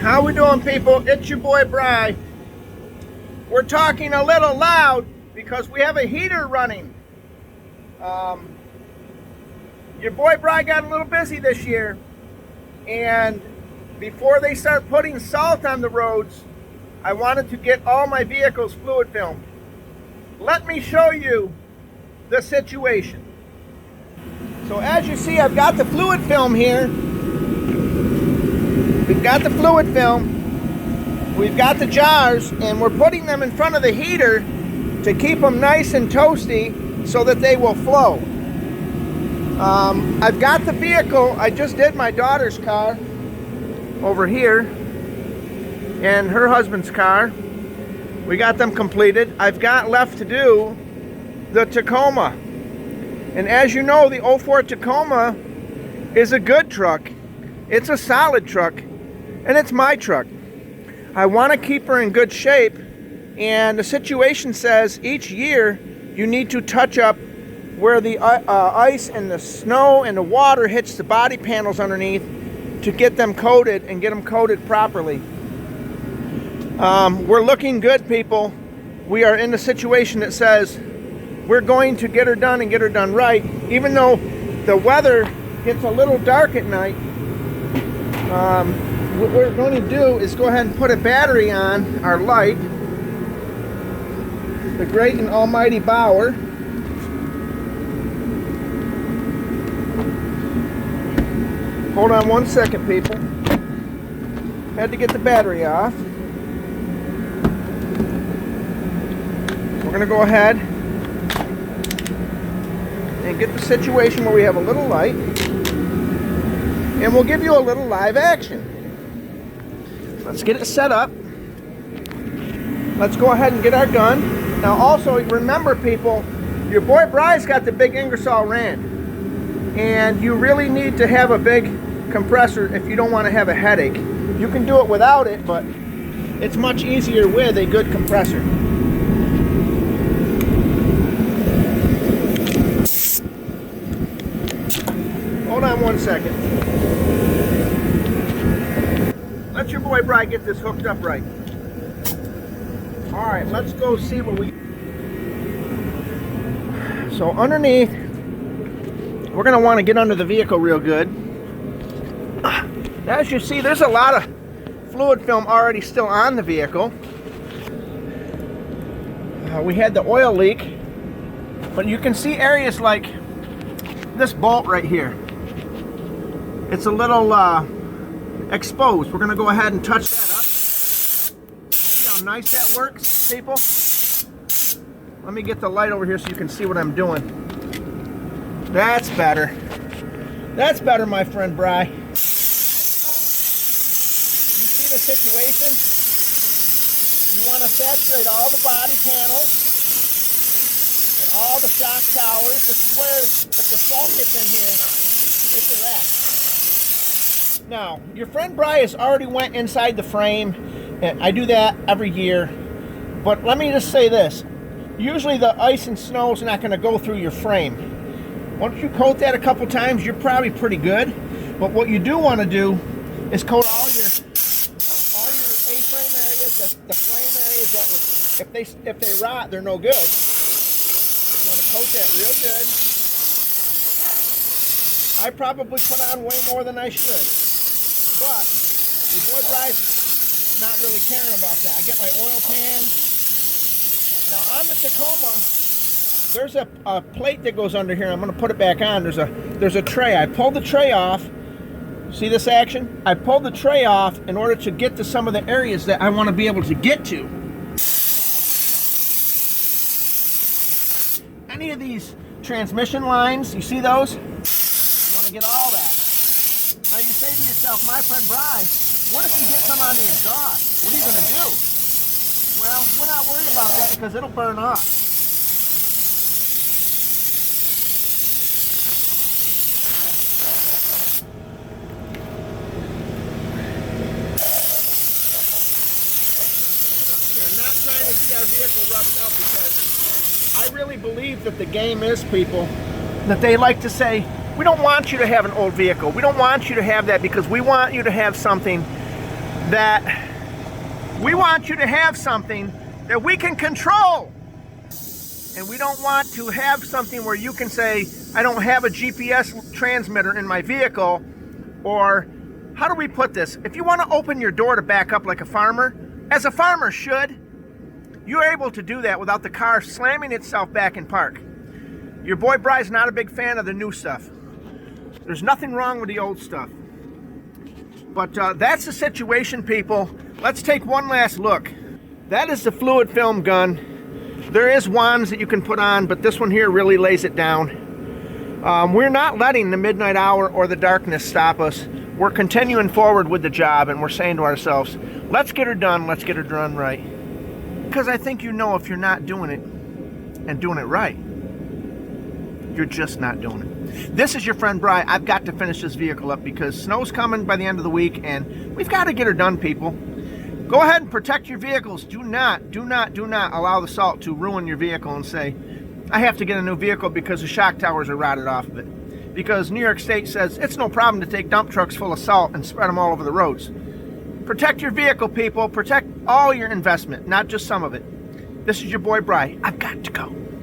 How we doing, people? It's your boy Bry. We're talking a little loud because we have a heater running. Your boy Bry got a little busy this year, and before they start putting salt on the roads, I wanted to get all my vehicles fluid filmed. Let me show you the situation. So as you see, I've got the fluid film here. We've got the fluid film, we've got the jars, and we're putting them in front of the heater to keep them nice and toasty so that they will flow. I've got the vehicle. I just did my daughter's car over here and her husband's car. We got them completed. I've got left to do the Tacoma. And as you know, the 04 Tacoma is a good truck. It's a solid truck, and it's my truck. I want to keep her in good shape, and the situation says each year you need to touch up where the ice and the snow and the water hits the body panels underneath to get them coated and get them coated properly. We're looking good, people. We are in the situation that says we're going to get her done and get her done right. Even though the weather gets a little dark at night, what we're going to do is go ahead and put a battery on our light. The great and almighty Bauer. Hold on one second, people. Had to get the battery off. We're going to go ahead and get the situation where we have a little light, and we'll give you a little live action. Let's get it set up. Let's go ahead and get our gun. Now also, remember, people, your boy Bry's got the big Ingersoll Rand, and you really need to have a big compressor if you don't want to have a headache. You can do it without it, but it's much easier with a good compressor. Hold on one second. Let your boy Bry get this hooked up right. Alright, let's go see what we... So underneath, we're going to want to get under the vehicle real good. As you see, there's a lot of fluid film already still on the vehicle. We had the oil leak, but you can see areas like this bolt right here. It's a little exposed. We're going to go ahead and touch that up. See how nice that works, people? Let me get the light over here so you can see what I'm doing. That's better. That's better, my friend Bry. You see the situation? You want to saturate all the body panels and all the shock towers. This is where, if the salt gets in here, it's a wrap. Now, your friend Bry has already went inside the frame, and I do that every year. But let me just say this. Usually the ice and snow is not going to go through your frame. Once you coat that a couple times, you're probably pretty good. But what you do want to do is coat all your A-frame areas, the frame areas that would, if they rot, they're no good. You want to coat that real good. I probably put on way more than I should. But your boy Bry's not really caring about that. I get my oil pan. Now on the Tacoma, there's a plate that goes under here. I'm going to put it back on. There's a tray. I pulled the tray off. See this action? I pulled the tray off in order to get to some of the areas that I want to be able to get to. Any of these transmission lines, you see those? You want to get all that. Now you say to yourself, my friend Bry, what if you get some on the exhaust? What are you going to do? Well, we're not worried about that because it'll burn off. Our vehicle roughed up because I really believe that the game is, people, that they like to say, we don't want you to have an old vehicle. We don't want you to have that because we want you to have something that we want you to have something that we can control. And we don't want to have something where you can say, I don't have a GPS transmitter in my vehicle. Or, how do we put this? If you want to open your door to back up like a farmer, as a farmer should, you're able to do that without the car slamming itself back in park. Your boy Bry's not a big fan of the new stuff. There's nothing wrong with the old stuff. But that's the situation, people. Let's take one last look. That is the fluid film gun. There is wands that you can put on, but this one here really lays it down. We're not letting the midnight hour or the darkness stop us. We're continuing forward with the job, and we're saying to ourselves, let's get her done, let's get her done right. Because I think you know if you're not doing it and doing it right, you're just not doing it. This is your friend Bry. I've got to finish this vehicle up because snow's coming by the end of the week, and we've got to get her done, people. Go ahead and protect your vehicles. Do not allow the salt to ruin your vehicle and say, I have to get a new vehicle because the shock towers are rotted off of it. Because New York State says it's no problem to take dump trucks full of salt and spread them all over the roads. Protect your vehicle, people. Protect all your investment, not just some of it. This is your boy Bry. I've got to go.